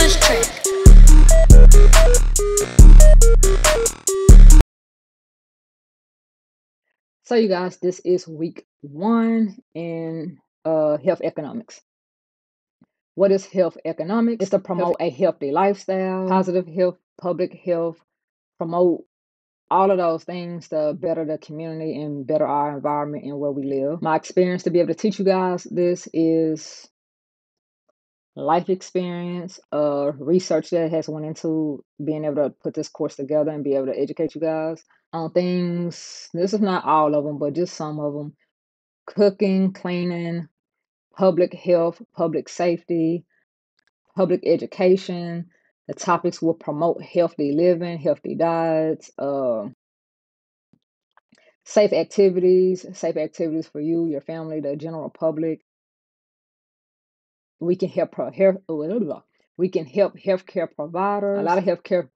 first track. So you guys, this is week 1 in health economics. What is health economics? It's to promote a healthy lifestyle, positive health, public health, promote all of those things to better the community and better our environment and where we live. My experience to be able to teach you guys this is life experience, research that has went into being able to put this course together and be able to educate you guys on things. This is not all of them, but just some of them. Cooking, cleaning, public health, public safety, public education. The topics will promote healthy living, healthy diets, safe activities for you, your family, the general public. We can help we can help healthcare providers. A lot of healthcare,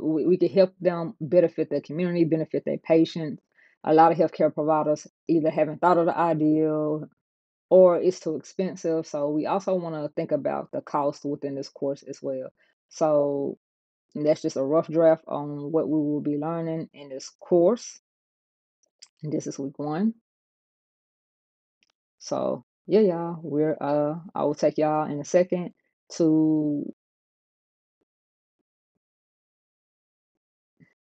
we can help them benefit the community, benefit their patients. A lot of healthcare providers either haven't thought of the idea or it's too expensive. So we also want to think about the cost within this course as well. So that's just a rough draft on what we will be learning in this course. And this is week 1. So yeah, y'all, I will take y'all in a second to